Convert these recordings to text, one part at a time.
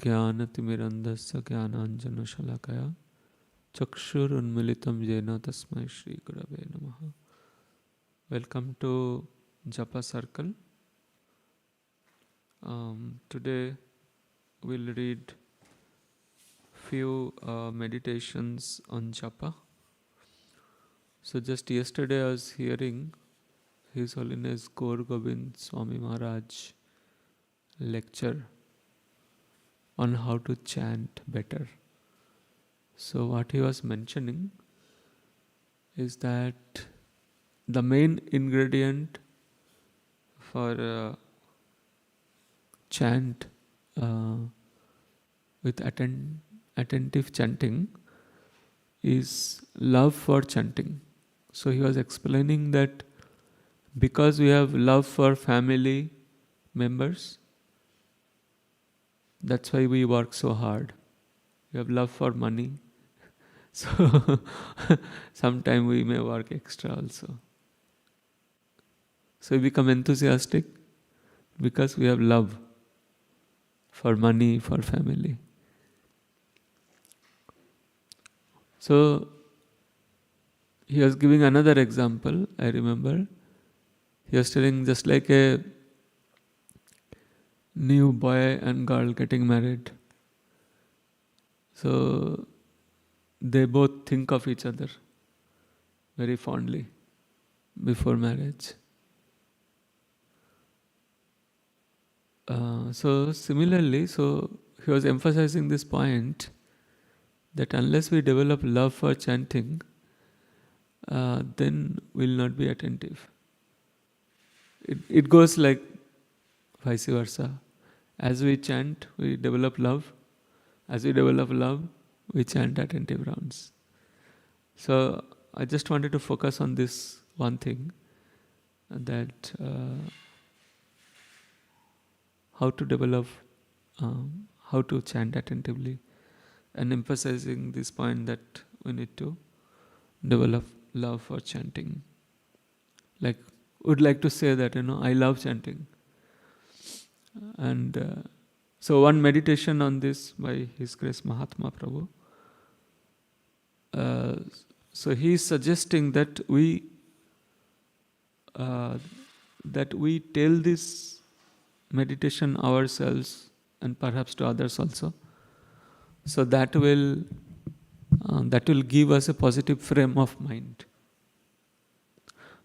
ज्ञानतिमिरन्धस्य ज्ञानाञ्जनशलाकया चक्षुरुन्मिलितं येन तस्मै श्रीगुरवे नमः. Welcome to Japa Circle. Today we'll read few meditations on Japa. So just yesterday I was hearing His Holiness Gaur Gobind Swami Maharaj lecture on how to chant better. So what he was mentioning is that the main ingredient for chant with attentive chanting is love for chanting. So he was explaining that because we have love for family members, that's why we work so hard. We have love for money. So sometime we may work extra also. So we become enthusiastic because we have love for money, for family. So he was giving another example, I remember. He was telling just like a new boy and girl getting married. So they both think of each other very fondly before marriage. So similarly, he was emphasizing this point that unless we develop love for chanting, then we'll not be attentive. It goes like vice versa. As we chant, we develop love. As we develop love, we chant attentive rounds. So I just wanted to focus on this one thing, that how to develop, how to chant attentively, and emphasizing this point that we need to develop love for chanting. Like, would like to say that, I love chanting. And so one meditation on this by His Grace Mahatma Prabhu. So he is suggesting that we tell this meditation ourselves and perhaps to others also. So that will give us a positive frame of mind.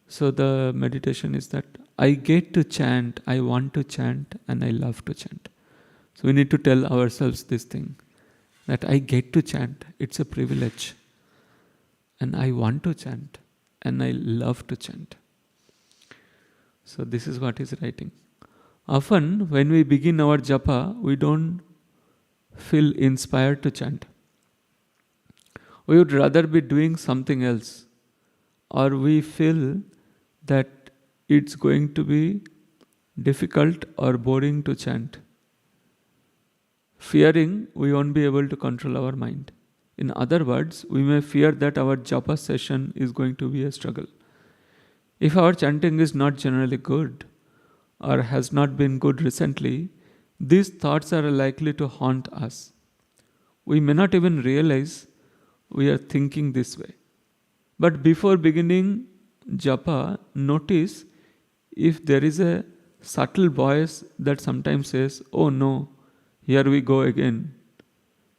So the meditation is that I get to chant, I want to chant, and I love to chant. So we need to tell ourselves this thing, that I get to chant, it's a privilege. And I want to chant, and I love to chant. So this is what he's writing. Often when we begin our japa, we don't feel inspired to chant. We would rather be doing something else, or we feel that it's going to be difficult or boring to chant, fearing we won't be able to control our mind. In other words, we may fear that our japa session is going to be a struggle. If our chanting is not generally good or has not been good recently, these thoughts are likely to haunt us. We may not even realize we are thinking this way. But before beginning japa, notice if there is a subtle voice that sometimes says, "Oh no, here we go again."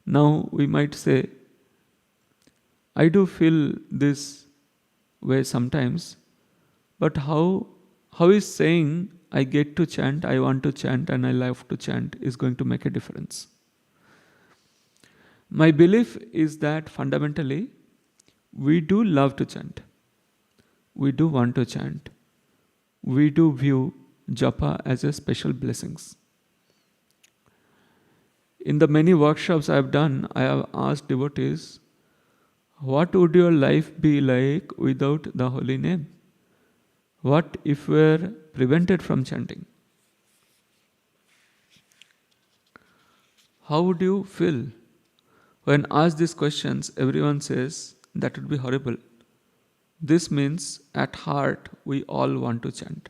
Now we might say, I do feel this way sometimes, but how is saying I get to chant, I want to chant, and I love to chant is going to make a difference? My belief is that fundamentally, we do love to chant. We do want to chant. We do view japa as a special blessings. In the many workshops I have done, I have asked devotees, what would your life be like without the holy name? What if we were prevented from chanting? How would you feel? When asked these questions, everyone says, that would be horrible. This means at heart we all want to chant.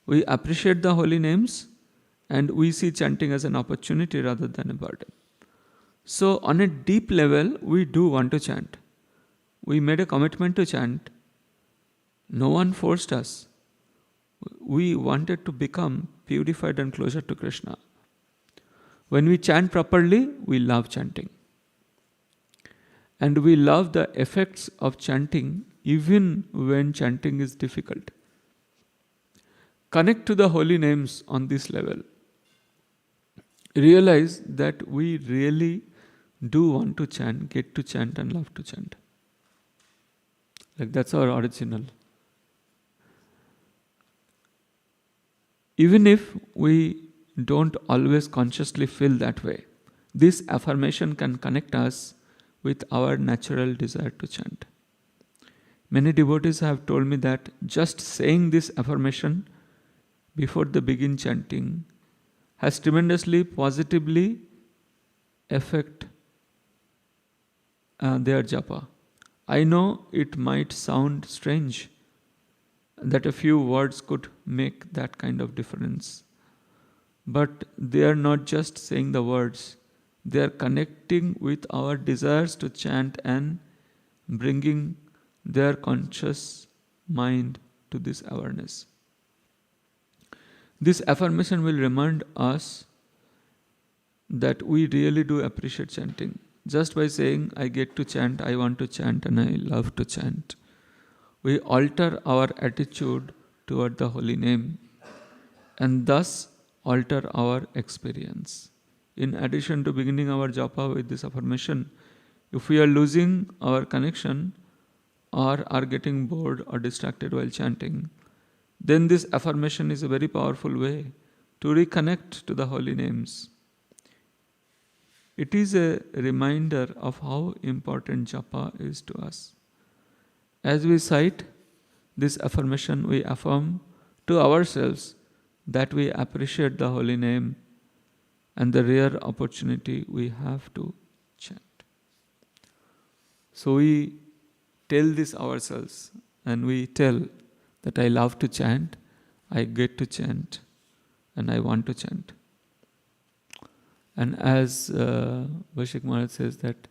We appreciate the holy names And we see chanting as an opportunity rather than a burden. So, on a deep level, we do want to chant. We made a commitment to chant. No one forced us. We wanted to become purified and closer to Krishna. When we chant properly, we love chanting. And we love the effects of chanting even when chanting is difficult. Connect to the holy names on this level. Realize that we really do want to chant, get to chant, and love to chant. Like that's our original. Even if we don't always consciously feel that way, this affirmation can connect us with our natural desire to chant. Many devotees have told me that just saying this affirmation before they begin chanting has tremendously positively affect their japa. I know it might sound strange that a few words could make that kind of difference. But they are not just saying the words, they are connecting with our desires to chant and bringing their conscious mind to this awareness. This affirmation will remind us that we really do appreciate chanting. Just by saying, I get to chant, I want to chant, and I love to chant, we alter our attitude toward the holy name and thus alter our experience. In addition to beginning our japa with this affirmation, if we are losing our connection or are getting bored or distracted while chanting, then this affirmation is a very powerful way to reconnect to the holy names. It is a reminder of how important japa is to us. As we cite this affirmation, we affirm to ourselves that we appreciate the holy name and the rare opportunity we have to chant. So we tell this ourselves and we tell that I love to chant, I get to chant, and I want to chant. And as Vashik Maharaj says that,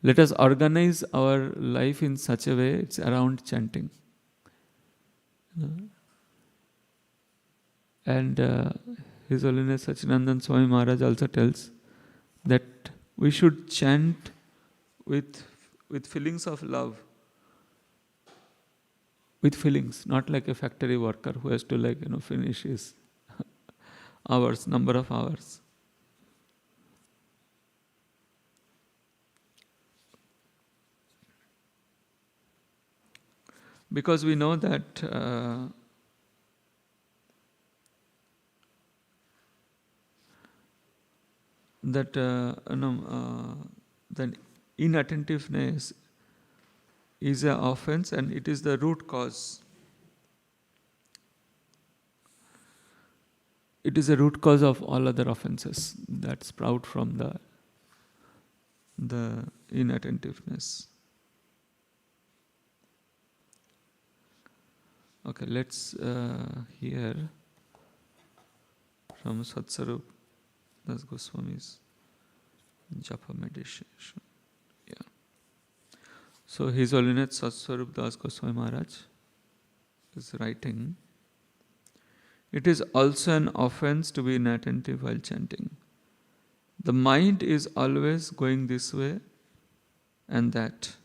let us organize our life in such a way, it's around chanting. And His Holiness Sachinandan Swami Maharaj also tells that we should chant with feelings of love. With feelings, not like a factory worker who has to finish his hours, number of hours. Because we know that the inattentiveness is an offense and it is the root cause. It is a root cause of all other offenses that sprout from the inattentiveness. Okay, let's hear from Satswarup Das Goswami's Japa meditation. Yeah. So His Holiness Satswarup Das Goswami Maharaj is writing, it is also an offense to be inattentive while chanting. The mind is always going this way and that.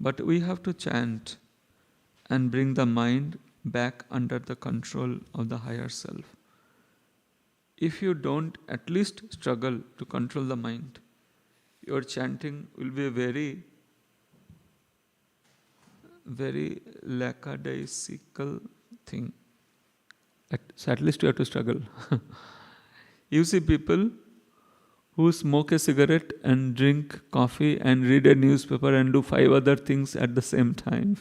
But we have to chant and bring the mind back under the control of the higher self. If you don't at least struggle to control the mind, your chanting will be a very, very lackadaisical thing. So at least you have to struggle. You see people who smoke a cigarette and drink coffee and read a newspaper and do 5 other things at the same time.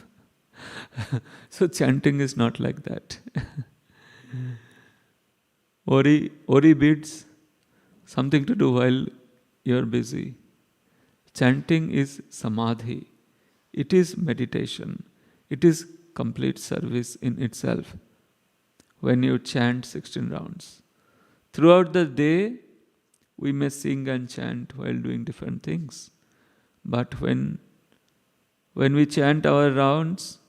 So chanting is not like that. Ori beads, something to do while you're busy. Chanting is samadhi. It is meditation. It is complete service in itself. When you chant 16 rounds. Throughout the day, we may sing and chant while doing different things. But when we chant our rounds,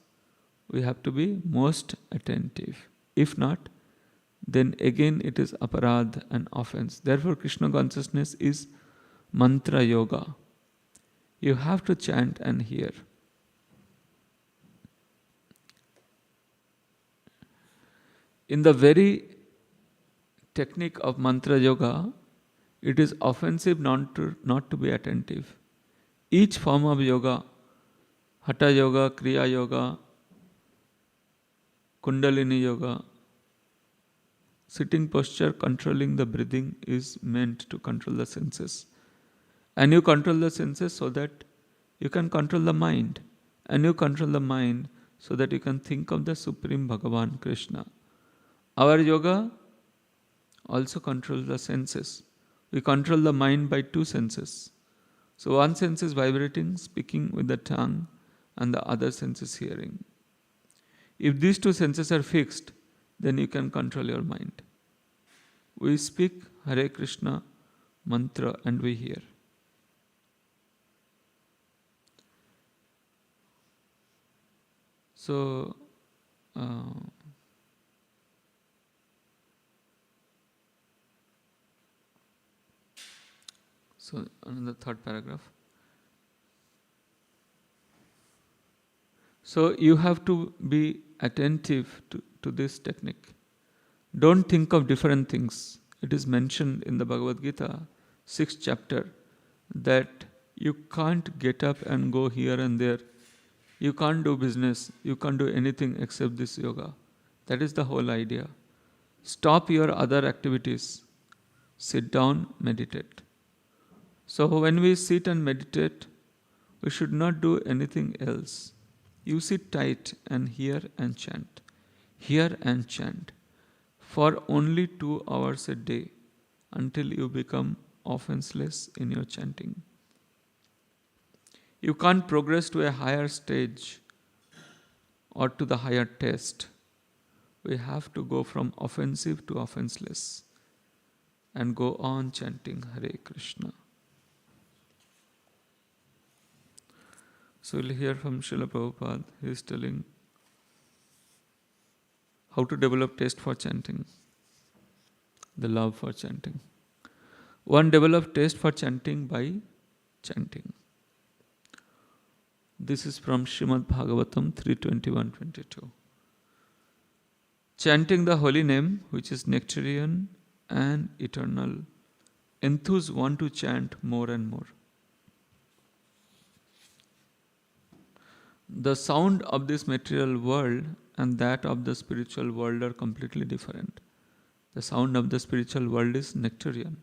we have to be most attentive. If not, then again it is aparadh and offense. Therefore, Krishna consciousness is mantra yoga. You have to chant and hear. In the very technique of mantra yoga, it is offensive not to be attentive. Each form of yoga, hatha yoga, kriya yoga, kundalini yoga, sitting posture, controlling the breathing is meant to control the senses. And you control the senses so that you can control the mind. And you control the mind so that you can think of the Supreme Bhagavan Krishna. Our yoga also controls the senses. We control the mind by two senses. So one sense is vibrating, speaking with the tongue, and the other sense is hearing. If these two senses are fixed, then you can control your mind. We speak Hare Krishna mantra and we hear. So, another third paragraph. So you have to be attentive to this technique. Don't think of different things. It is mentioned in the Bhagavad Gita, 6th chapter, that you can't get up and go here and there. You can't do business. You can't do anything except this yoga. That is the whole idea. Stop your other activities. Sit down, meditate. So when we sit and meditate, we should not do anything else. You sit tight and hear and chant. Hear and chant for only 2 hours a day until you become offenseless in your chanting. You can't progress to a higher stage or to the higher test. We have to go from offensive to offenseless and go on chanting Hare Krishna. So we'll hear from Srila Prabhupada. He is telling how to develop taste for chanting, the love for chanting. One develops taste for chanting by chanting. This is from Srimad Bhagavatam 3:21-22. Chanting the holy name, which is nectarian and eternal, enthuse one to chant more and more. The sound of this material world and that of the spiritual world are completely different. The sound of the spiritual world is nectarian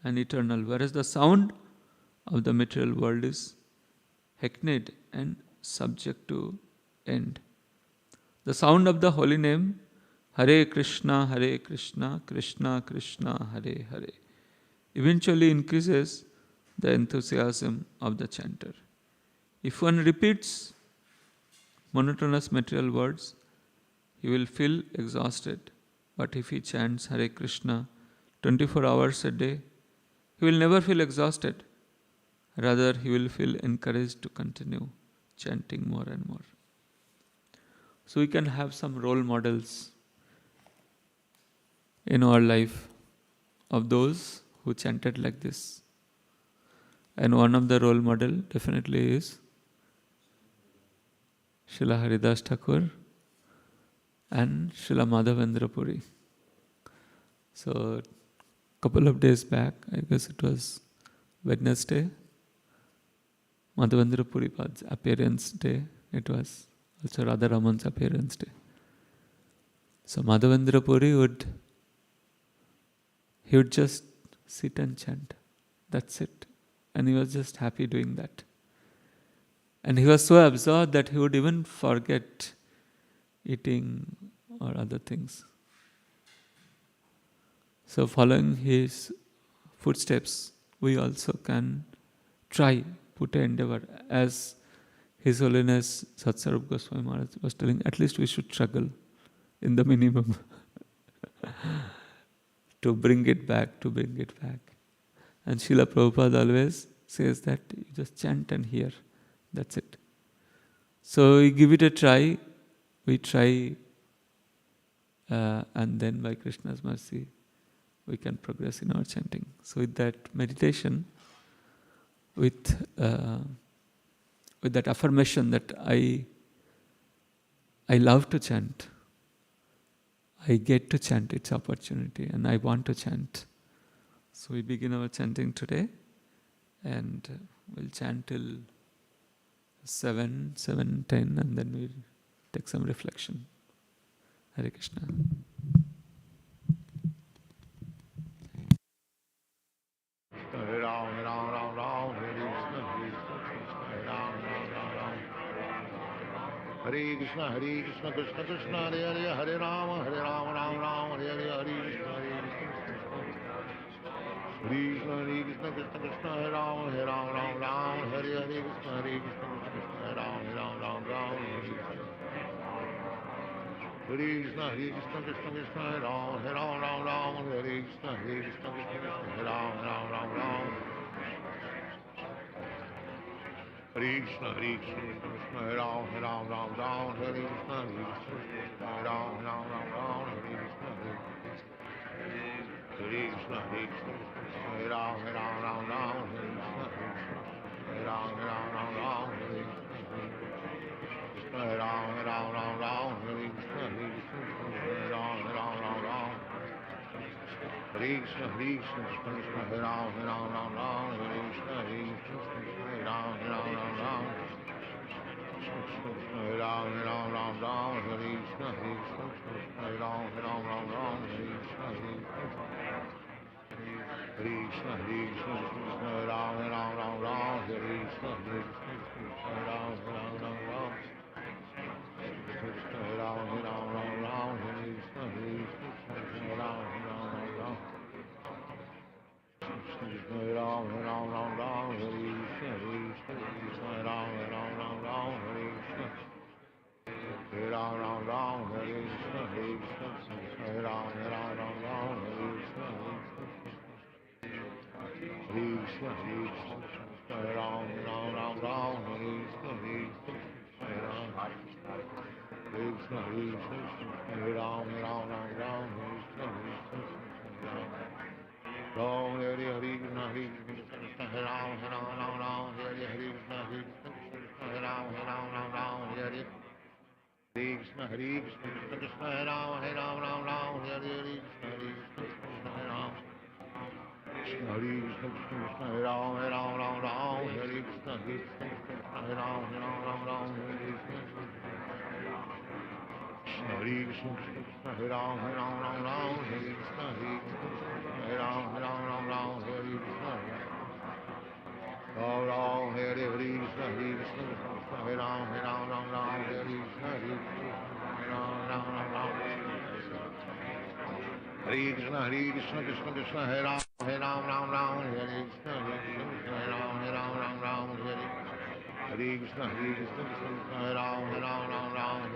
and eternal, whereas the sound of the material world is hackneyed and subject to end. The sound of the holy name, Hare Krishna, Krishna Krishna, Hare Hare, eventually increases the enthusiasm of the chanter. If one repeats monotonous material words, he will feel exhausted. But if he chants Hare Krishna 24 hours a day, he will never feel exhausted. Rather, he will feel encouraged to continue chanting more and more. So we can have some role models in our life of those who chanted like this. And one of the role model definitely is Srila Haridas Thakur and Srila Madhavendra Puri. So, couple of days back, I guess it was Wednesday, Madhavendra Puri Pad's appearance day. It was also Radharaman's appearance day. So Madhavendra Puri would just sit and chant. That's it. And he was just happy doing that. And he was so absorbed that he would even forget eating or other things. So following his footsteps, we also can try, put an endeavor. As His Holiness Satsvarup Goswami Maharaj was telling, at least we should struggle in the minimum. to bring it back, to bring it back. And Srila Prabhupada always says that you just chant and hear. That's it. So we give it a try. We try, and then by Krishna's mercy, we can progress in our chanting. So with that meditation, with that affirmation that I love to chant, I get to chant, it's opportunity, and I want to chant. So we begin our chanting today, and we'll chant till 7:10, and then we'll take some reflection. Hare Krishna. Hare Ram, Ram Ram Ram, Hare Krishna, Hare Ram, Ram Ram Ram. Hare Krishna, Krishna Krishna, Hare Hare, Hare Ram, Ram Ram, Hare Hare, Hare Krishna, Hare Krishna, Krishna Krishna, Hare Ram, Ram Ram, Hare Hare, Krishna, Krishna, Hare Ram, Ram Ram, Hare Krishna, Krishna Krishna, Hare Ram, Ram, Hare Krishna, Hare Ram, Ram. Hare Krishna, Krishna, Hare Ram, Ram, Hare Krishna, Hare Ram, Ram, Hare Krishna, Hare Krishna, Hare Ram, Ram, Hare Krishna, Hare Ram, Ram, Hare Krishna, Hare Ram, Hare Krishna, Hare Ram, Ram. Hare Krishna, Krishna, Hare Ram, Hare Krishna, Hare Ram, Ram. Hare Ram, Hare Krishna, Hare Ram, Hare Krishna, Hare Krishna, Hare Ram, Hare Krishna, Hare Ram, Ram. Hare Ram, Hare Krishna, Hare Ram, Ram. Hare Ram, Hare Krishna, Hare Ram, Hare Krishna. Hare Ram, Hare Krishna, Hare Ram, Hare Krishna. Hare Krishna, Hare Ram, Hare Krishna, Hare Ram. Hare Krishna, Hare Ram, Hare Krishna, Ram Hare Krishna, Hare Ram, Hare Krishna, Hare Ram, Hare Krishna, Krishna, Hare Ram, Hare Krishna, Hare Ram. Hare Krishna, Hare Ram, Hare Krishna, Hare Ram, Hare Krishna. Hare Krishna, Hare Ram, Hare Krishna, Hare Ram, Hare Krishna. Ram Ram, Hare Krishna, Hare Ram, Hare Krishna, Hare Ram, Hare Krishna, Krishna Krishna, Hare Ram, Hare Krishna, Hare Ram, Hare Krishna, Krishna, Hare Ram, Hare Krishna, Hare Ram, Hare Ram, Hare Krishna, Hare Ram, Hare Ram, Hare Krishna, Hare Ram, Hare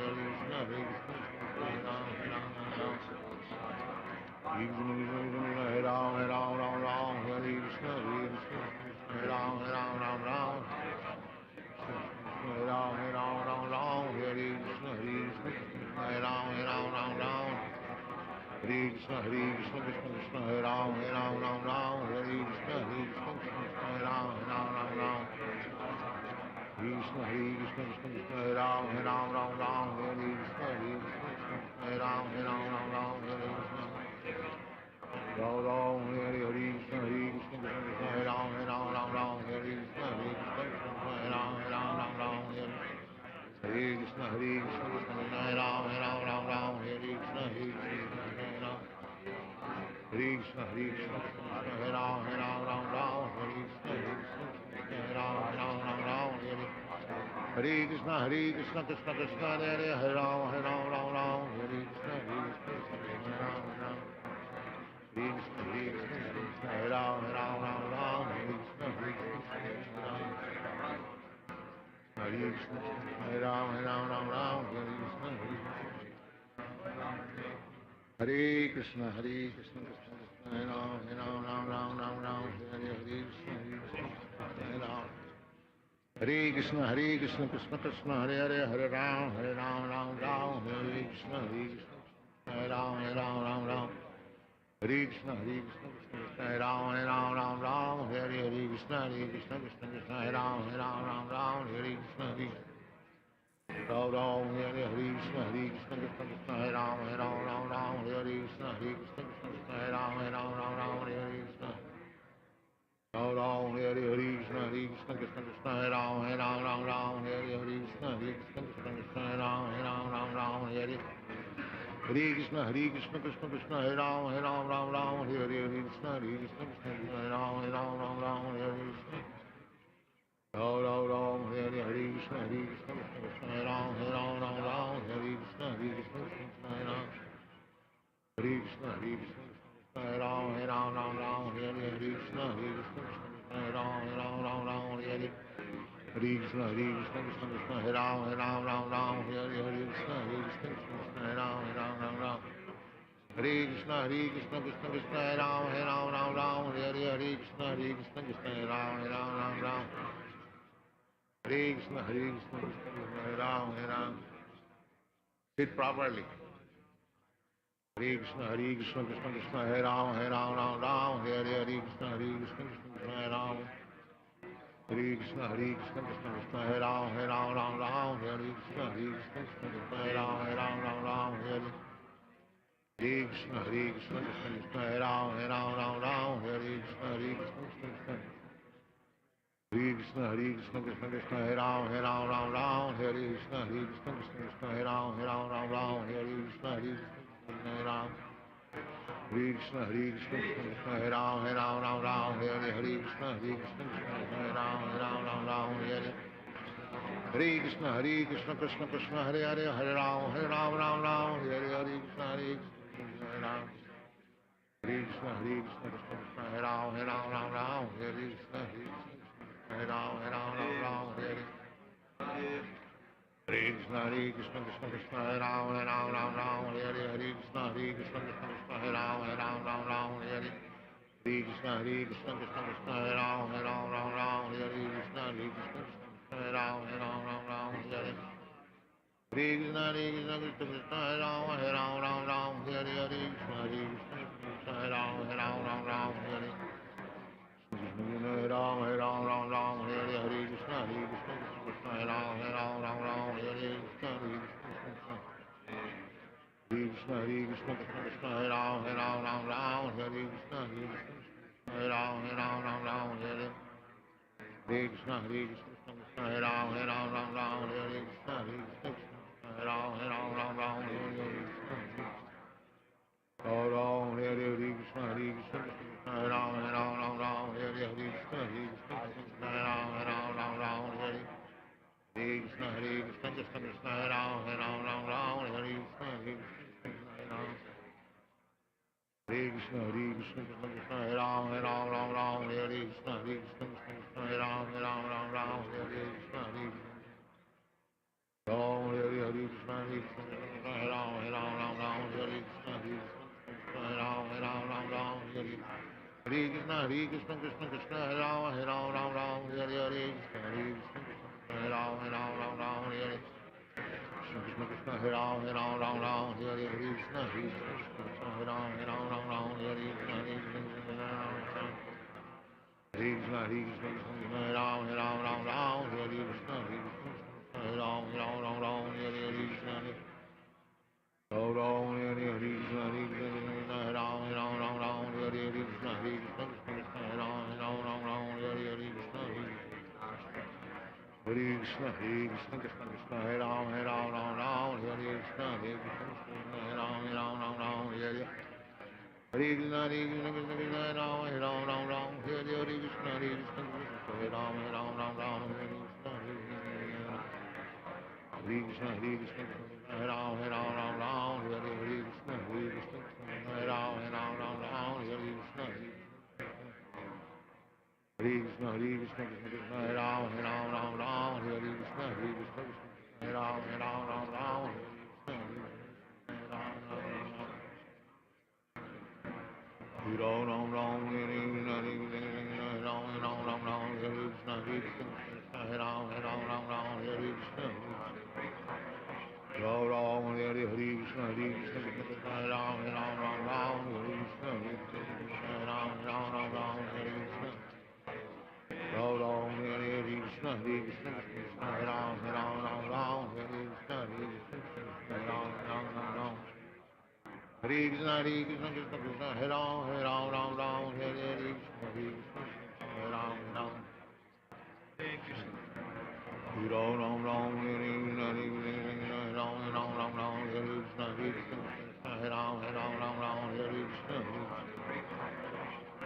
Krishna, Krishna, Hare Ram, Hare Krishna, Hare Ram, Krishna, Krishna, Hare Ram, Hare Krishna, Hare Ram, Hare Krishna. Ram Ram, Hare Krishna, Hare Ram, Hare Krishna, Hare Ram, Hare Krishna, Hare Ram, Hare Krishna, Hare Ram. Hare Krishna, Hare Ram, Hare Krishna, Hare Ram, Hare Krishna, Krishna Krishna, Hare Ram, Hare Krishna, Hare Ram. Hare Krishna, Hare Ram, Hare Krishna, Hare Krishna, Hare Ram, Hare Krishna, Hare Krishna, Hare Krishna, Krishna Krishna. Hare Ram, Hare Ram, Ram Ram, Ram Ram, Hare Krishna, Hare Krishna, Krishna Krishna, Hare Hare, Hare Ram, Ram Ram, Hare Krishna, Hare Ram, Ram Ram. Hare Krishna, Krishna Krishna, Hare Ram, Ram, Hare Krishna, Krishna Krishna, Hare Ram, Ram, Hare Krishna, Ram Ram, Hare Krishna, Krishna Krishna, Hare Ram, Ram, Hare Krishna, Krishna Krishna, Hare Ram, Ram, Hare Krishna, Ram Ram, Hare Krishna, Krishna Krishna, Hare Ram, Ram, Hare Krishna, Krishna Krishna, Hare Ram, Hare Hare Krishna, Krishna Krishna, Hare Ram, Ram, Hare Krishna, Krishna Krishna, Hare Ram, Hare Krishna, Ram, Hare Krishna, Krishna Krishna, Hare Ram, Hare Krishna, Krishna Krishna, Hare Ram, Hare Krishna, Hare Ram, Hare Krishna, Krishna Krishna, Hare Ram, Hare Hare Krishna, Krishna Krishna, Hare Ram, Hare Krishna, Krishna Krishna, Hare Ram. Hare Krishna, Krishna Krishna, Hare Ram, Hare Krishna, Krishna Krishna, Hare Ram. Hare Krishna, Krishna, Hare Ram. Sit properly. Hare Krishna, Krishna Krishna, Hare Ram, Hare Krishna, Krishna Krishna, Hare Ram. Hare Krishna, Krishna, Hare Ram, Hare Krishna, Krishna, Hare Ram, Hare Krishna, Krishna, Hare Ram, Hare Krishna, Krishna, Krishna, Hare Ram, Hare Krishna, Krishna, Hare Ram, Hare Krishna, Hare Ram, Krishna, Krishna, Hare Ram, Hare Krishna, Krishna, Hare Ram, Hare Hare Krishna, Krishna Krishna, Hare Ram, Ram, Hare Krishna, Hare Ram. Hare Krishna, Krishna, Hare Ram, Hare Krishna, Hare Ram, Hare Krishna, Krishna, Hare Ram, Hare Krishna, Krishna, Hare Ram, Hare Krishna, Krishna, Hare Ram, Hare Krishna, Krishna, Hare Ram, Hare Krishna, Krishna, Hare Ram, Hare Hare Krishna, Krishna, Hare Ram, Hare Hare Ram, Hare Krishna, Krishna, Hare Ram, Hare Krishna, Krishna, Hare Ram, Hare Krishna, Hare Ram, Hare Krishna, Hare Ram, Hare Krishna, Hare Ram, Hare Krishna, Ram, Hare Krishna, Hare Ram, Hare Krishna, Hare Ram, Hare Krishna, Krishna, Hare Ram, Hare Krishna, Hare Ram. Hare Krishna, Hare Ram, Hare Krishna, Hare Ram, Hare Krishna, Ram, Hare Krishna, Hare Ram, Hare Krishna, Hare Ram, Hare Krishna, Krishna, Hare Ram, Hare Hare Krishna, Hare Ram, Hare Krishna, Krishna, Hare Ram, Hare Krishna, Krishna, Hare Ram, Hare Krishna, Hare Krishna, Hare Ram, Hare Krishna, Hare Ram, Hare Krishna, Ram, Hare Krishna, Hare Ram, Hare Krishna, Hare Ram, Hare Krishna, Hare Krishna, Krishna Krishna, Hare Ram, Hare Krishna, Hare Ram, Hare Hare Krishna, Krishna Krishna, Hare Ram, Hare Hare Krishna, Hare Ram, Hare Krishna, Hare Krishna, Hare Ram, Hare Krishna, Hare Ram, Hare Krishna, Hare Krishna, Krishna, Hare Ram, Hare Krishna, Hare Ram, Hare Krishna, Ram Ram Ram Hare Krishna Ram Ram Ram Ram Hare Krishna Ram Ram Ram Ram Hare Krishna Ram Ram Hare Krishna Ram Ram Ram Ram Hare Krishna Ram Ram Ram Ram Hare Krishna Ram Ram Hare Krishna Ram Ram Ram Ram Hare Krishna Ram Ram Ram Ram Hare Krishna Krishna Krishna Hare Ram Ram Ram Hare Krishna Ram Ram Ram Ram Ram Hare Krishna Ram Ram Ram Ram Hare Krishna Ram Ram Ram Ram Hare Krishna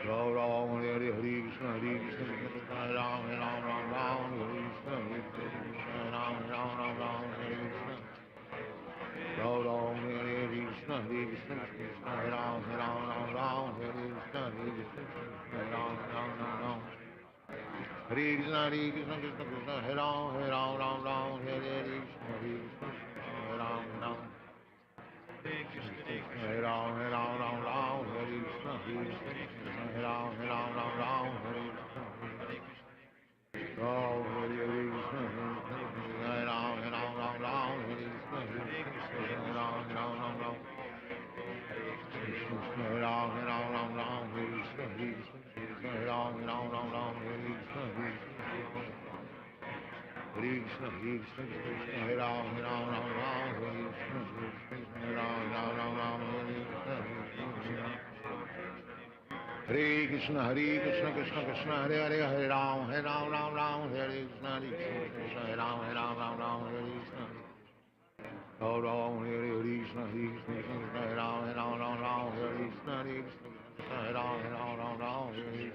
Ram Ram Hare Krishna Ram Ram Ram Ram Hare Krishna Ram Ram Ram Ram Hare Krishna Ram Ram Hare Krishna Ram Ram Ram Ram Hare Krishna Ram Ram Ram Ram Hare Krishna Krishna Krishna Hare Ram Ram Ram Hare Krishna Ram Ram Hare Ram Ram Ram Ram Hare Krishna Hare Ram Ram Ram Ram Hare Krishna Ram Hare Krishna Hare Ram Ram Ram Ram Hare Krishna Ram Ram Ram Ram Hare Ram Ram Ram Ram Hare Krishna Ram Ram Ram Ram Hare Krishna Hare Krishna Hare Ram Ram Ram Ram Hare Krishna Ram Ram Ram Ram Hare Krishna Hare Krishna Krishna Krishna Hare Hare Hare Ram Ram Ram Hare Krishna Hare Ram Ram Ram Hare Krishna Ram Ram Hare Krishna Hare Ram Ram Ram Hare Krishna Hare Ram Ram Ram Hare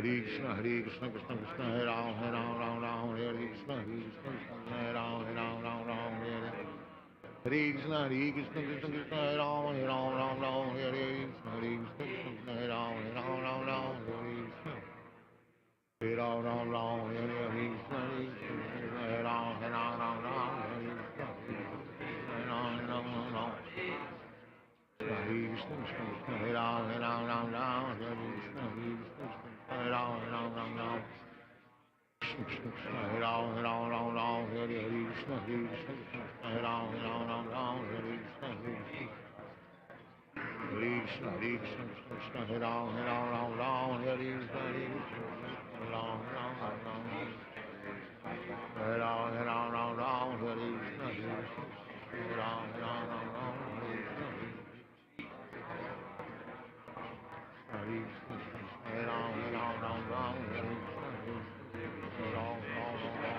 Krishna Hare Krishna Krishna Hare Ram Ram Ram Hare Krishna Hare Ram Ram Ram Hare Hare Krishna Krishna Hare Ram Ram Ram Hare Krishna Hare Ram Ram Ram Hare Krishna Hare Ram Ram Ram Hare Krishna Hare Ram Ram Ram Hare Krishna Hare Ram Ram Ram Hare Krishna Hare Ram Ram Ram Hare Krishna Hare Ram Ram Ram Hare Ram Ram Ram Hare Krishna Hare Ram Ram Ram Hare Krishna Hare Krishna Hare Ram Ram Hare Krishna Hare Ram Ram Hare Ram Ram Hare Krishna Hare Ram Ram Hare Krishna Hare Ram Ram Hare Krishna Ram Hare Ram Hare Krishna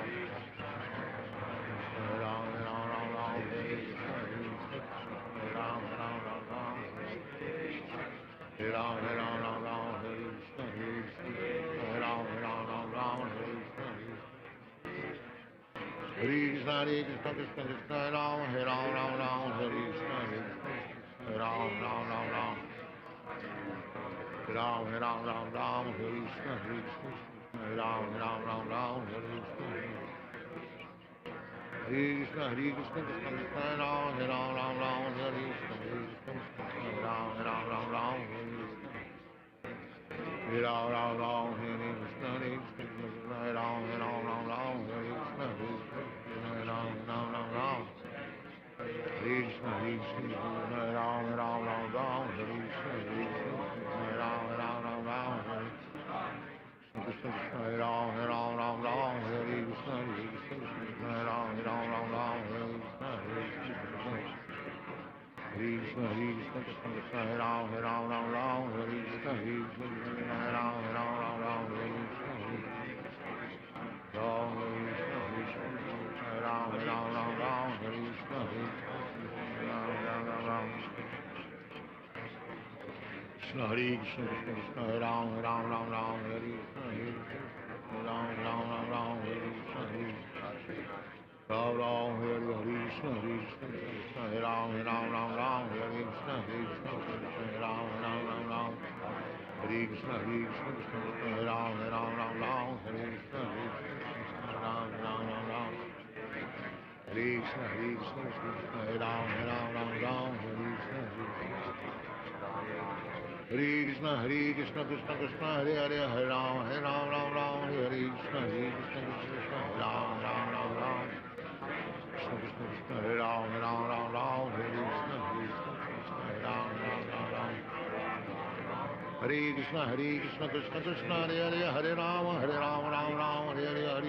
Hare Ram Hare Ram Hare Krishna Hare Ram Hare Krishna Hare Krishna Krishna Ram Hare Ram Hare Krishna Hare Ram Ram Ram Hare Krishna Hare Ram Hare Krishna Hare Krishna Krishna Ram Hare Ram Hare Krishna Hare Ram Hare Krishna Hare Ram Hare Krishna Hare Ram Hare Krishna Hare Ram Hare Krishna Hare Ram Hare Krishna Hare Ram Hare Krishna Hare Ram Hare Krishna Hare Ram Hare Krishna Hare Krishna Hare Ram Hare Krishna Hare Ram Hare Krishna Ram Hare Krishna Krishna Hare Krishna Hare Ram Hare Krishna Ram Hare Krishna Ram Hare Krishna Hare Ram Hare Krishna Ram Hare Krishna Hare Ram Hare Krishna Ram Hare Krishna Hare Ram Hare Krishna Hare Krishna, Krishna Krishna, Hare Hare, Hare Ram, Ram Ram, Hare Krishna, Krishna Krishna, Hare Ram, Ram Ram. Krishna Krishna Krishna, Hare Ram, Ram, Hare Krishna, Hare Ram, Ram. Hare Krishna, Krishna Krishna, Hare Hare, Hare Ram, Ram, Hare Hare, Hare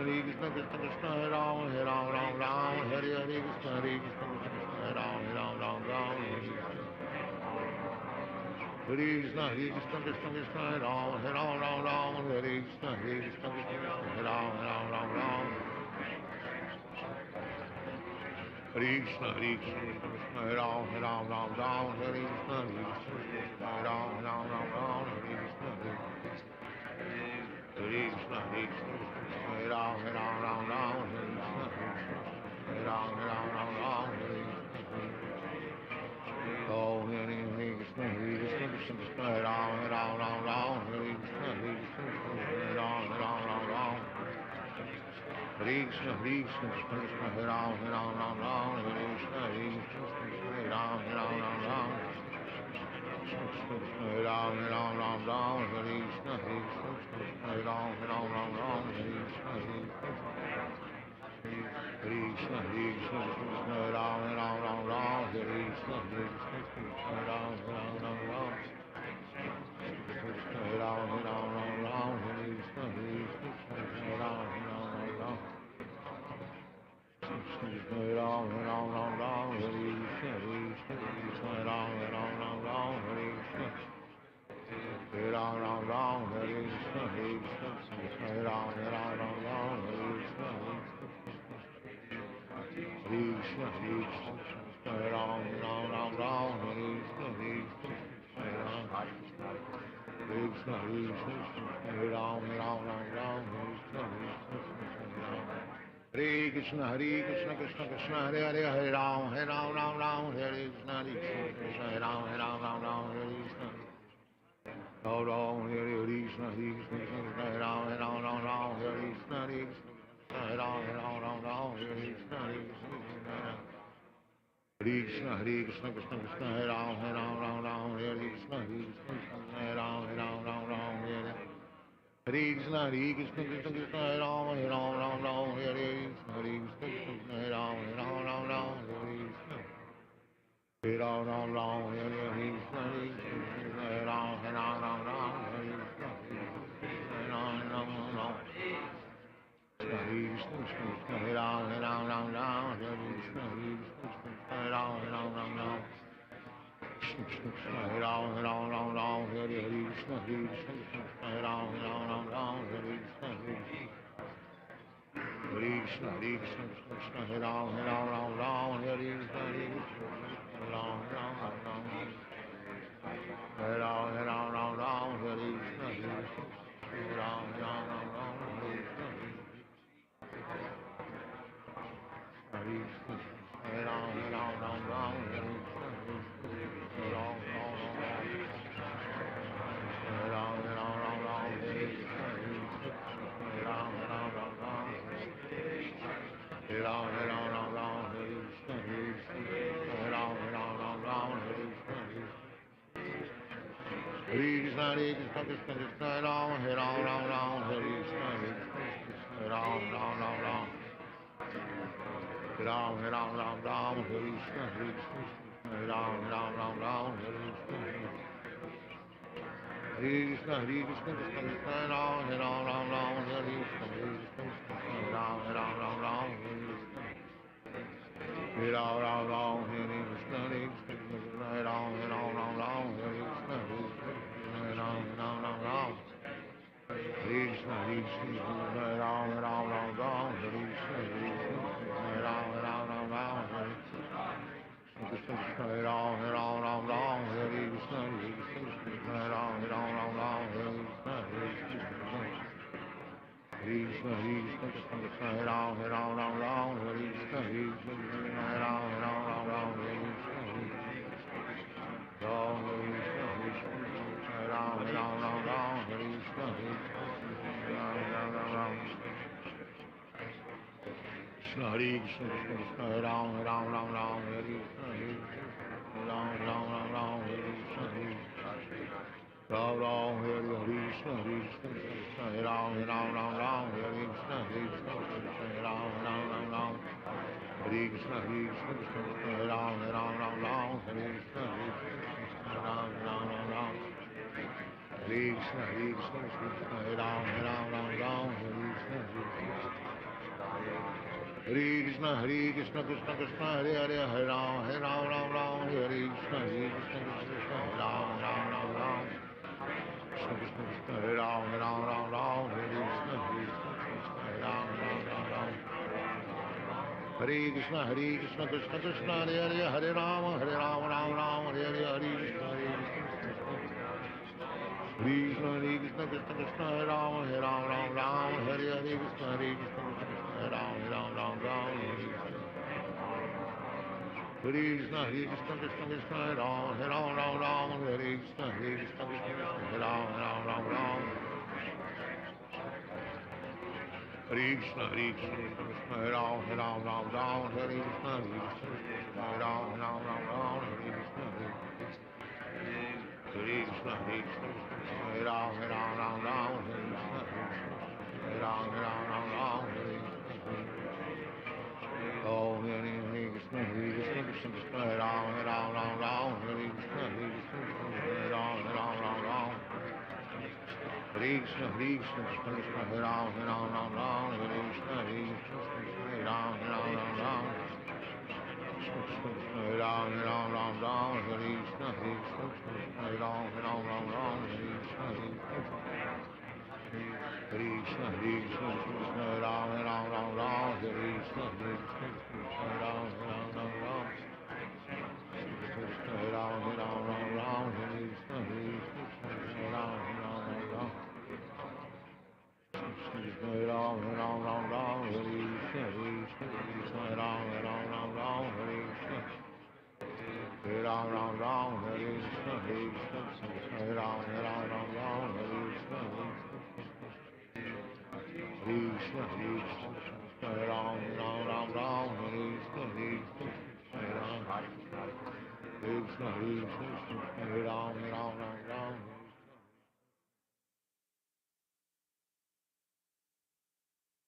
Krishna, Krishna Krishna, Hare Ram, Ram, Hare Hare, Krishna, Hare Ram, Ram. Hare Krishna, Krishna Krishna, Hare Ram, Ram, Hare Krishna, Hare Ram. Hare Krishna, Krishna, Hare Ram, Ram, Hare Krishna, Hare Ram, Hare Krishna, Hare Krishna, Hare Ram, Ram, Hare Krishna, Hare Ram, Hare Krishna. Oh, Hare Krishna, Krishna Krishna, Hare Ram, Hare Krishna, Hare Ram. Hare Krishna, Krishna, Hare Ram, Hare Krishna, Hare Ram. Hare Ram, Hare Krishna, Hare Ram, Hare Krishna, Hare Krishna, Hare Ram, Hare Krishna, Hare Ram, Hare Ram, Hare Krishna, Hare Ram. Hare Ram, Hare Krishna, Hare Ram, Hare Krishna, Hare Ram, Hare Krishna, Hare Ram, Hare Krishna, Krishna, Hare Ram, Hare Krishna, Hare Ram, Krishna, Hare Ram, Hare Krishna, Hare Krishna, Krishna Krishna, Hare Hare, Hare Ram, Ram, Hare Krishna, Hare Ram, Hare Krishna, Hare Ram, Hare Krishna, Hare Ram, Hare Krishna, Hare Ram, Hare Krishna, Krishna, Krishna Krishna, Hare Ram, Hare Krishna, Hare Ram, Hare Hare Krishna, Krishna, Hare Ram, Hare Krishna, Hare Krishna, Hare Ram, Hare Krishna, Hare Ram, Hare Krishna, Hare Ram, Hare Krishna, Hare Ram, Krishna, Hare Ram, Hare Krishna, Hare Ram, Hare Ram, Hare Krishna, Hare Ram, Hare Krishna, Hare Krishna, Krishna, Hare Ram, Hare Krishna, Hare Ram, Hare Ram, Hare Krishna, Hare Ram, Hare Krishna, Hare Krishna, Hare Ram, Hare Krishna, Hare Ram, Hare Ram, Hare Krishna, Hare Ram, Hare Ram, Hare Krishna, Hare Ram, Hare Krishna, Hare Krishna, Hare Ram, Hare Krishna, Hare Ram, Hare Ram, Hare Krishna, Hare Ram, Hare Krishna, Hare Krishna, Hare Ram, Hare Krishna, Hare Ram, Hare Krishna, Hare Ram, Hare Krishna, Hare Ram, Hare Krishna, Hare Ram, Krishna, Hare Ram, Hare Krishna, Hare Ram, Hare Krishna, Hare Ram, Hare Krishna, Hare Ram, Hare Krishna, Krishna, Hare Ram, Hare Krishna, Hare Ram, Hare Krishna, Ram Krishna, Hare Ram, Hare Krishna, Ram Krishna, Hare Krishna, Hare Ram, Hare Krishna, Ram Ram Ram Ram Hare Krishna Hare Ram Ram Hare Krishna Hare Krishna Hare Ram Ram Ram Ram Hare Krishna Hare Krishna Hare Ram Ram Ram Ram Hare Krishna Hare Krishna Hare Ram Ram Ram Ram Hare Krishna Hare Ram Ram Ram Ram Hare Krishna Hare Ram Ram Ram Ram Hare Krishna Hare Krishna Krishna Krishna Hare Hare Hare Ram Ram Ram Hare Krishna Krishna Krishna Hare Ram Ram Ram Ram Krishna Krishna Hare Ram Ram Ram Hare Krishna Hare Ram Ram Ram Hare Krishna Krishna Krishna Hare Hare Hare Ram Ram Ram Hare Hare Hare Krishna Krishna Krishna Krishna Hare Ram Ram Ram Hare Hare Krishna Krishna Hare Ram Ram Ram Hare Krishna Krishna Krishna Hare Ram Ram Hare Krishna Hare Ram Ram Hare Krishna Krishna Hare Ram Ram Hare Krishna Hare Ram Ram Hare Krishna Hare Krishna Hare Ram Ram Hare Krishna Hare Ram Hare Om Hare Krishna Krishna Krishna Hare Ram Hare Krishna Hare Ram Hare Krishna Krishna Hare Ram Hare Krishna Hare Ram Hare Ram Hare Krishna Hare Ram Hare Krishna Krishna Krishna Ram Hare Krishna Hare Ram Krishna Ram Hare Krishna Hare Ram Krishna Ram Hare Krishna Ram Hare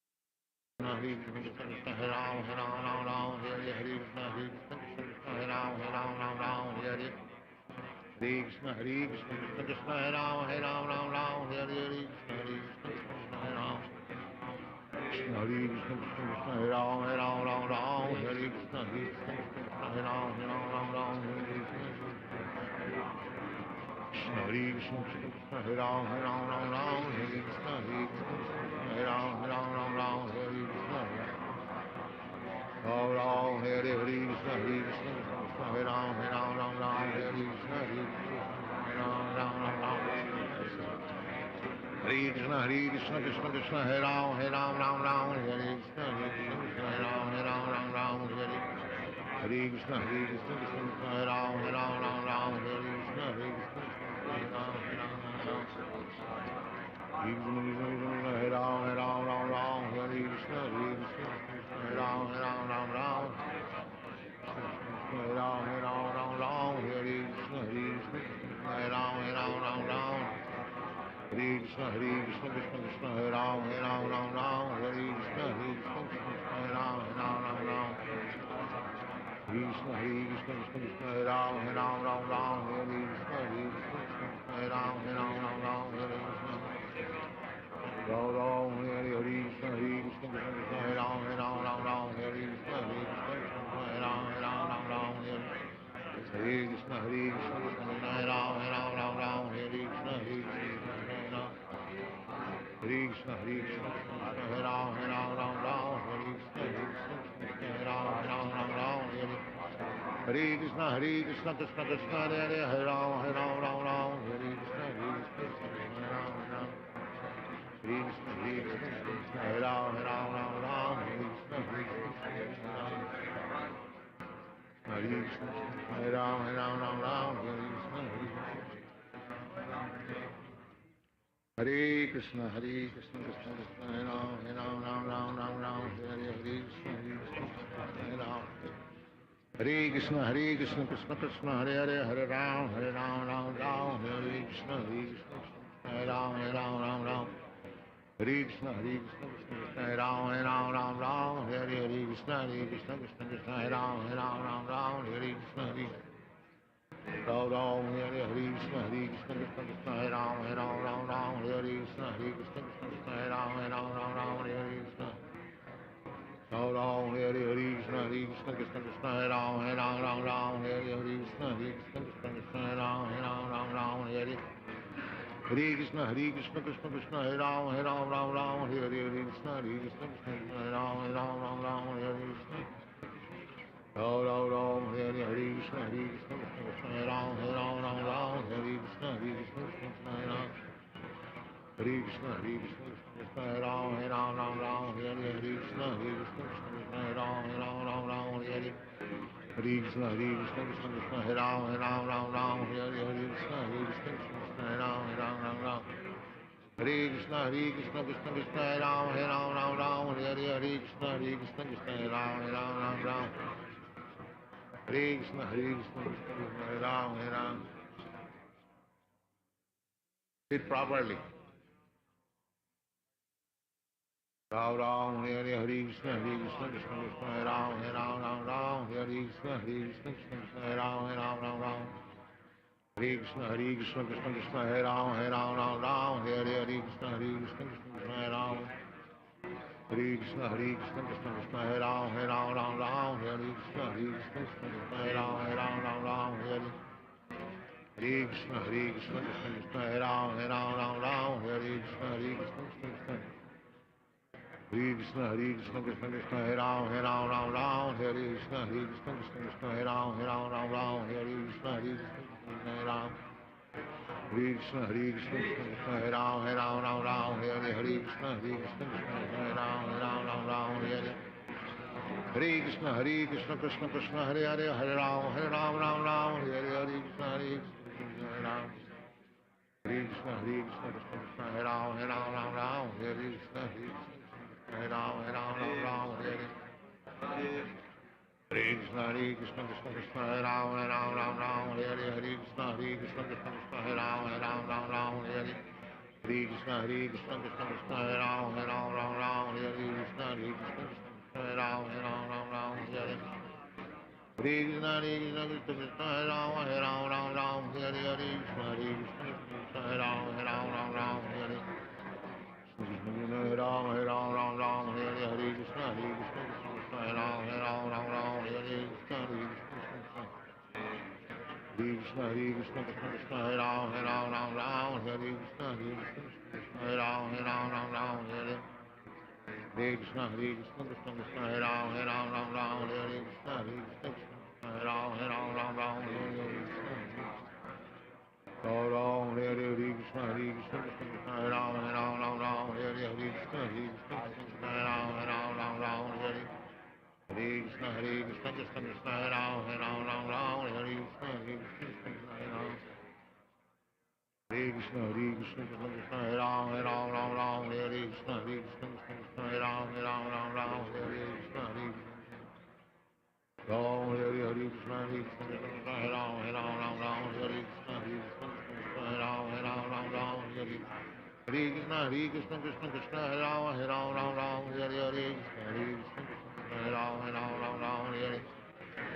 Krishna Hare Ram Hare Krishna Hare Ram Hare Krishna Krishna Krishna Ram Hare Krishna Hare Krishna Hare Ram Hare Krishna Hare Ram Hare Krishna Hare Ram Hare Krishna Krishna Hare Ram Hare Hare Krishna Hare Ram Krishna Krishna Hare Ram Hare Krishna Hare Ram Hare Krishna Krishna Hare Ram Hare Krishna Hare Ram Hare Krishna Ram Hare Krishna Hare Ram Hare Krishna Hare Krishna Krishna Hare Ram Hare Krishna Hare Ram Hare Krishna Hare Ram Hare Krishna Hare Ram Hare Krishna Hare Ram Hare Ram Hare Krishna Hare Ram Hare Krishna Krishna Hare Ram Hare Krishna Hare Ram Krishna Krishna Hare Ram Hare Krishna Hare Ram Hare Ram Hare Krishna Hare Ram Hare Krishna Hare Ram Hare Krishna Hare Ram Hare Krishna Krishna Krishna Hare Ram Hare Krishna Hare Krishna Krishna Krishna Hare Ram Hare Krishna Krishna Krishna Hare Ram Hare Krishna Hare Krishna Hare Ram Hare Krishna Hare Krishna Krishna Krishna Hare Ram Hare Krishna Hare Krishna Hare Ram Hare Krishna, Krishna Krishna, Hare Hare, Hare Ram, Ram Ram, Hare Krishna, Hare Ram, Ram Ram. Hare Krishna, Krishna Krishna, Hare Ram, Ram, Hare Krishna, Krishna Krishna, Hare Ram, Hare Krishna, Ram Ram, Hare Krishna, Krishna Krishna, Hare Ram, Hare Krishna, Krishna Hare Ram, Hare Krishna. Ram Ram, Hare Krishna, Krishna Krishna, Hare Ram, Hare Krishna, Krishna Krishna, Hare Ram, Hare Hare Krishna, Krishna Krishna, Hare Ram, Hare Krishna, Krishna Krishna, Hare Ram, Hare Krishna. Ram Ram, Hare Krishna, Krishna Krishna, Hare Ram, Hare Krishna, Krishna Krishna, Hare Ram. Hare Krishna, Krishna, Hare Ram, Hare Krishna, Krishna Krishna, Hare Ram, Hare Hare Krishna, Krishna, Hare Ram, Hare Krishna, Krishna Krishna, Hare Ram. Hare Krishna, Krishna Krishna, Hare Ram, Hare Krishna, Krishna Hare Ram. Hare Krishna, Krishna, Hare Ram, Hare Ram. Sit properly. Ram Ram, Hare Hare, Krishna, Krishna Krishna, Hare Ram, Ram, Hare Krishna, Krishna Krishna, Hare Ram, Ram. Hare Krishna, Krishna, Hare Ram, Ram, Hare Krishna, Krishna, Hare Ram. Hare Krishna, Krishna, Hare Ram, Ram, Hare Krishna, Krishna, Hare Ram, Hare Hare Krishna, Krishna, Hare Ram, Ram, Hare Krishna, Krishna. Hare Krishna, Krishna, Hare Ram, Ram, Hare Krishna, Krishna, Hare Ram, Ram, Hare Krishna, Krishna, Hare Ram. Hare Krishna, Krishna, Hare Ram, Ram, Hare Krishna, Krishna, Hare Ram, Hare Hare Krishna, Krishna, Hare Hare, Hare Ram, Ram, Hare Krishna, Hare Ram. Hare Krishna, Krishna, Hare Ram, Ram, Hare Krishna, Hare Ram, Hare Hare Krishna, Krishna, Hare Ram, Hare Krishna, Krishna, Hare Ram, Hare Hare Krishna, Krishna, Hare Ram, Hare Krishna, Krishna, Hare Ram, Hare Krishna, Krishna, Hare Ram, Hare Krishna, Krishna, Hare Ram, Hare Hare Ram, Hare Krishna, Krishna, Hare Ram, Hare Krishna, Krishna, Hare Ram, Hare Krishna, Hare Ram, Hare Hare Krishna, Krishna, Hare Ram, Hare Krishna, Hare Ram, Hare Ram, Hare Krishna, Hare Ram, Hare Krishna, Hare Ram, Hare Hare Krishna, Krishna, Hare Ram, Hare Krishna, Hare Ram. Hare Krishna, Hare Ram, Hare Krishna, Hare Ram, Hare Krishna, Ram, Hare Krishna, Hare Ram, Hare Krishna, Hare Ram, Hare Krishna, Krishna, Hare Ram, Hare Krishna, Hare Ram, Hare Krishna, Krishna, Hare Ram, Hare Krishna, Krishna, Hare Ram, Hare Krishna, Hare Krishna, Hare Ram, Hare Krishna, Hare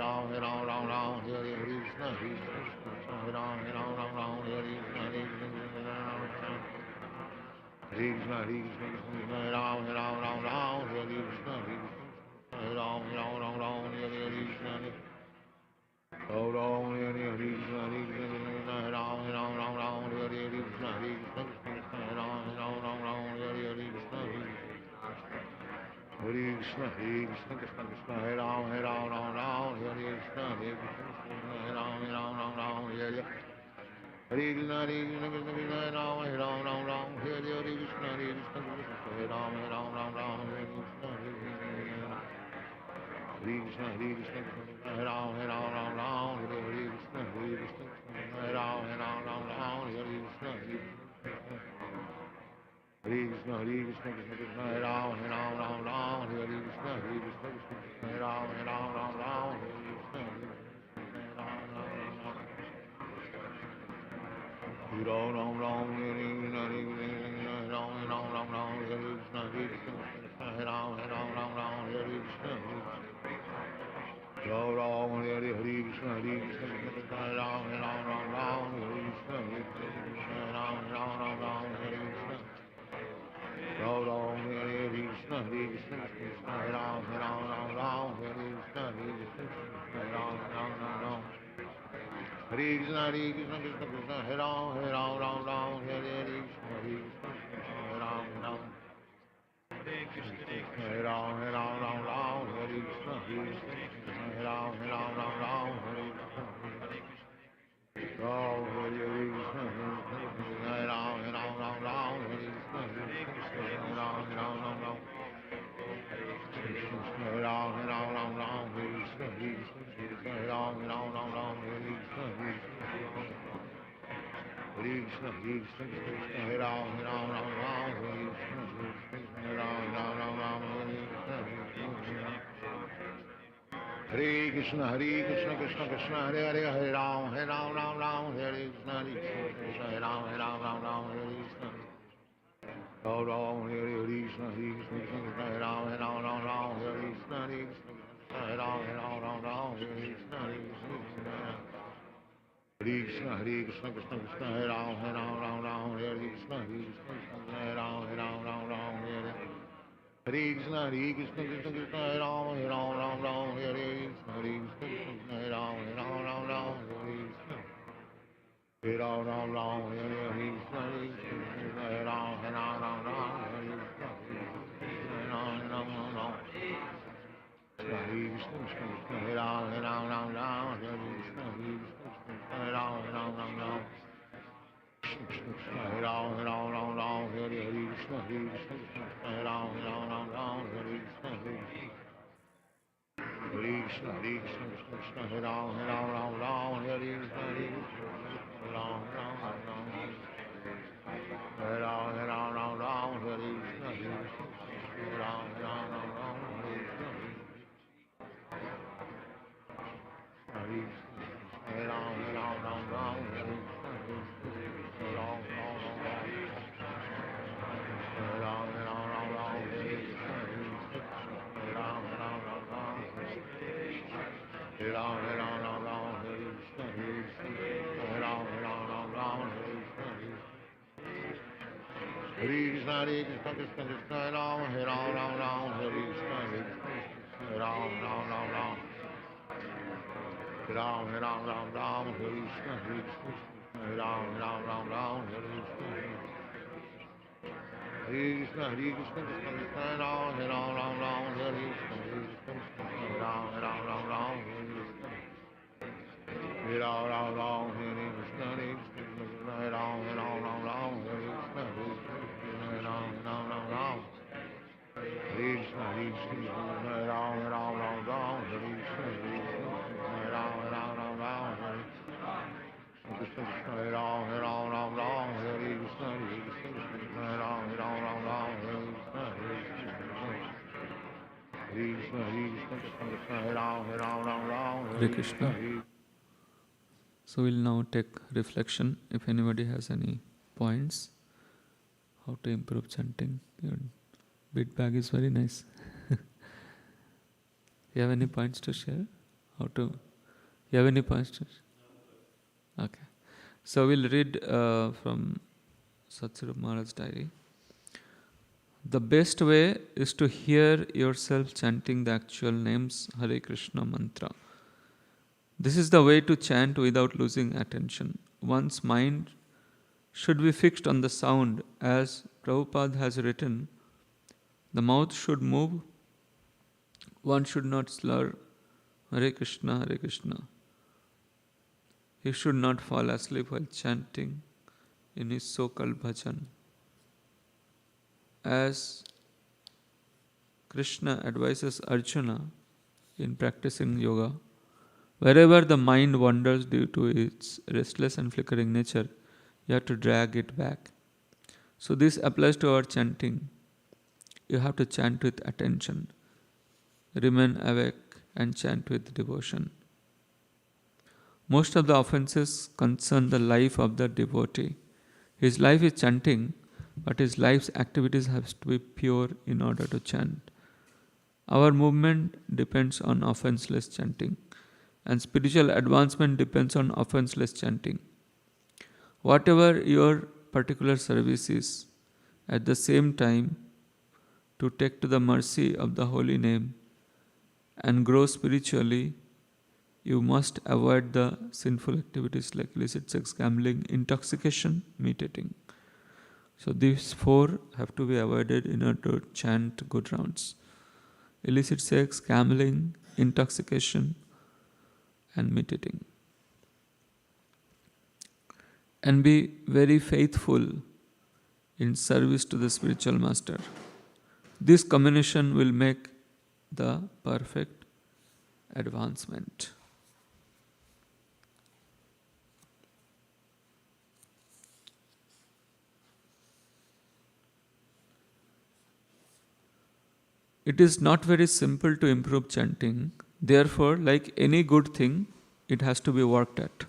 Ram, Hare Krishna, Ram, Hare Krishna, Hare Ram, Hare Krishna, Hare Ram, Hare Krishna, Hare Krishna, Krishna, Hare Ram, Hare Krishna, Hare Ram, Hare Hare Krishna, Krishna, Hare Ram, Hare Krishna, Hare Ram, Hare Krishna, Hare Krishna, Hare Ram, Hare Krishna, Hare Ram, Hare Krishna, Hare Krishna, Hare Krishna Krishna Krishna Hare Ram Ram Ram Hare Krishna Krishna Krishna Hare Ram Ram Ram Hare Krishna Hare Ram Ram Ram Ram Hare Krishna Hare Ram Ram Hare Krishna Hare Ram Ram Hare Krishna Ram Ram Hare Krishna Hare Krishna Hare Ram Ram Hare Krishna Hare Ram Ram Hare Krishna Ram Ram Hare Krishna Hare Krishna Krishna Ram Ram Hare Krishna Hare Ram Ram Hare Krishna Krishna Krishna Hare Ram Ram Hare Krishna Hare Ram Hare Ram Hare Krishna Hare Ram Hare Krishna Ram Hare Krishna Hare Ram Hare Krishna Hare Ram Hare Ram Hare Krishna Hare Ram Hare Krishna Hare Krishna Hare Ram Hare Krishna Hare Ram Hare Krishna Krishna Krishna Hare Hare Hare Ram Hare Krishna Hare Ram Hare Krishna Ram Ram Hare Krishna Krishna Hare Ram Hare Krishna Hare Ram Hare Krishna Hare Krishna Krishna Krishna Hare Ram Hare Krishna Hare Ram Hare Krishna Krishna Krishna Hare Ram Hare Krishna Hare Krishna Hare Ram Hare Krishna Hare Ram Hare Krishna Hare Ram Hare Krishna Hare Ram Hare Krishna Hare Ram Hare Krishna Hare Ram Hare Ram Hare Krishna Hare Ram Hare Krishna Hare Krishna Krishna Hare Ram Hare Krishna Hare Ram Hare Ram Hare Krishna Hare Ram Hare Krishna Hare Ram Hare Krishna Hare Ram Hare Krishna Hare Ram Hare Krishna Hare Ram Hare Krishna Hare Krishna Hare Ram Hare Krishna Hare Ram Hare Hare Ram Hare Krishna Hare Ram Hare Krishna Hare Ram Krishna Hare Ram Hare Krishna Hare Ram Hare Krishna Hare Ram Hare Krishna Hare Ram Hare Krishna Hare Ram Hare Hare Krishna. Krishna. So we'll now take reflection. If anybody has any points, how to improve chanting. Your beat bag is very nice. You have any points to share? How to? You have any points to share? Okay. So we'll read from Satsuru Maharaj's diary. The best way is to hear yourself chanting the actual names Hare Krishna mantra. This is the way to chant without losing attention. One's mind should be fixed on the sound. As Prabhupada has written, the mouth should move. One should not slur Hare Krishna, Hare Krishna. He should not fall asleep while chanting in his so-called bhajan. As Krishna advises Arjuna in practicing yoga, wherever the mind wanders due to its restless and flickering nature, you have to drag it back. So this applies to our chanting. You have to chant with attention, remain awake and chant with devotion. Most of the offenses concern the life of the devotee. His life is chanting, but his life's activities have to be pure in order to chant. Our movement depends on offenseless chanting, and spiritual advancement depends on offenseless chanting. Whatever your particular service is, at the same time, to take to the mercy of the holy name and grow spiritually, you must avoid the sinful activities like illicit sex, gambling, intoxication, meditating. So these four have to be avoided in order to chant good rounds. Illicit sex, gambling, intoxication, and meditating. And be very faithful in service to the spiritual master. This combination will make the perfect advancement. It is not very simple to improve chanting. Therefore, like any good thing, it has to be worked at.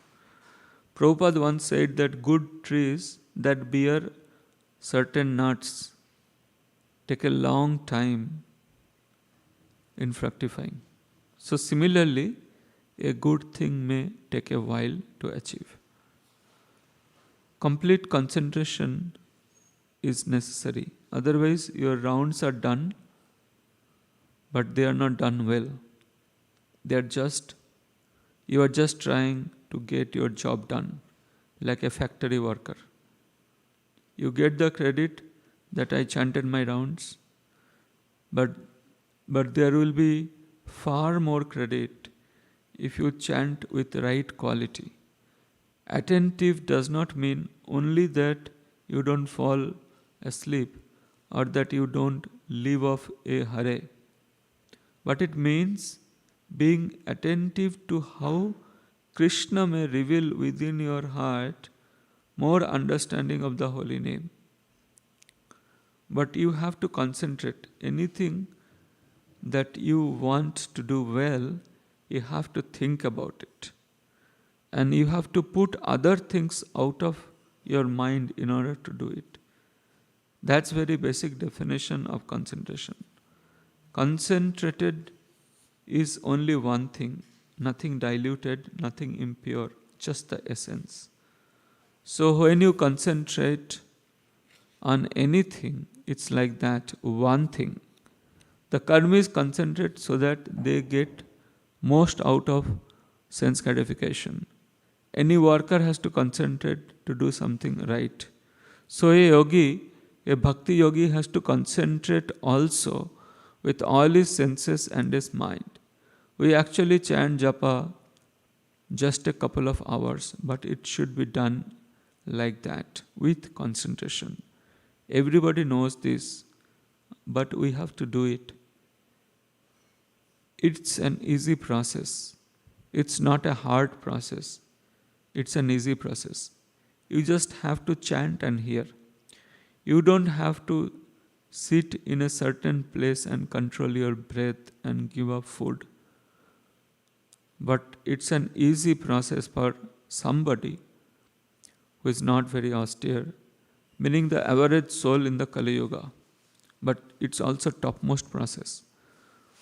Prabhupada once said that good trees that bear certain nuts take a long time in fructifying. So similarly, a good thing may take a while to achieve. Complete concentration is necessary. Otherwise, your rounds are done, but they are not done well. You are just trying to get your job done, like a factory worker. You get the credit that I chanted my rounds, but there will be far more credit if you chant with right quality. Attentive does not mean only that you don't fall asleep or that you don't leave off a hare, but it means being attentive to how Krishna may reveal within your heart more understanding of the holy name. But you have to concentrate. Anything that you want to do well, you have to think about it. And you have to put other things out of your mind in order to do it. That's very basic definition of concentration. Concentrated is only one thing, nothing diluted, nothing impure, just the essence. So when you concentrate on anything, it's like that, one thing. The karmis concentrate so that they get most out of sense gratification. Any worker has to concentrate to do something right. So a bhakti yogi has to concentrate also with all his senses and his mind. We actually chant Japa just a couple of hours, but it should be done like that, with concentration. Everybody knows this, but we have to do it. It's an easy process. It's not a hard process. It's an easy process. You just have to chant and hear. You don't have to sit in a certain place and control your breath and give up food. But it's an easy process for somebody who is not very austere, meaning the average soul in the Kali Yuga. But it's also topmost process.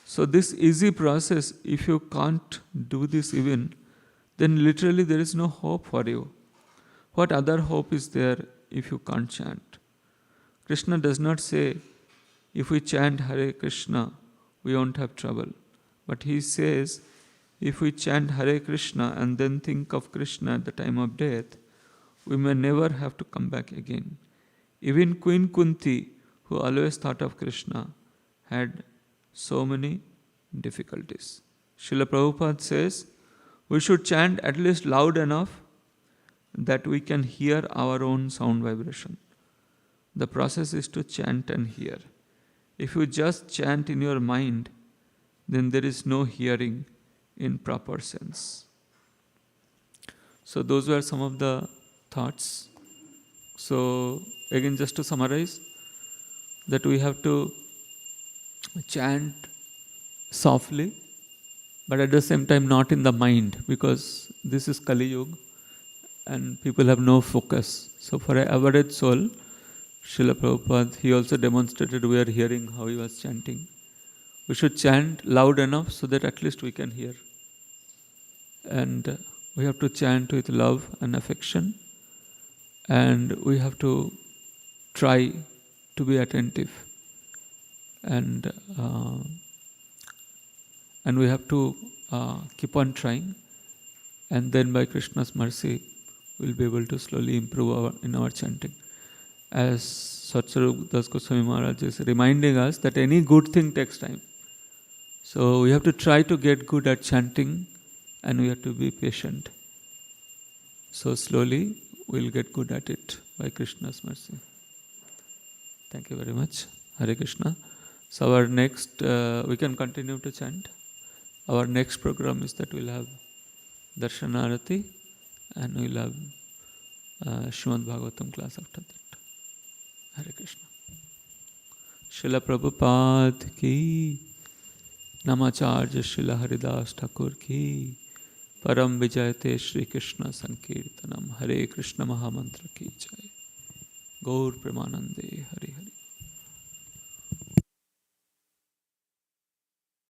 So this easy process, if you can't do this even, then literally there is no hope for you. What other hope is there if you can't chant? Krishna does not say, if we chant Hare Krishna, we won't have trouble. But he says, if we chant Hare Krishna and then think of Krishna at the time of death, we may never have to come back again. Even Queen Kunti, who always thought of Krishna, had so many difficulties. Srila Prabhupada says, we should chant at least loud enough that we can hear our own sound vibration. The process is to chant and hear. If you just chant in your mind, then there is no hearing in proper sense. So those were some of the thoughts. So again, just to summarize, that we have to chant softly, but at the same time not in the mind, because this is Kali Yuga and people have no focus. So for an average soul, Srila Prabhupada, he also demonstrated, we are hearing how he was chanting. We should chant loud enough so that at least we can hear. And we have to chant with love and affection. And we have to try to be attentive. And we have to keep on trying. And then by Krishna's mercy, we'll be able to slowly improve in our chanting. As Satsarup Das Goswami Maharaj is reminding us that any good thing takes time. So we have to try to get good at chanting and we have to be patient. So slowly we'll get good at it by Krishna's mercy. Thank you very much. Hare Krishna. So our next, we can continue to chant. Our next program is that we'll have Darshanarati and we'll have Srimad Bhagavatam class after that. Hare Krishna. Srila Prabhupada ki, Namacharya Srila Haridas Thakur ki, Param Vijayate Shri Krishna Sankirtanam, Hare Krishna Mahamantra ki jai. Gaur Premanande Hare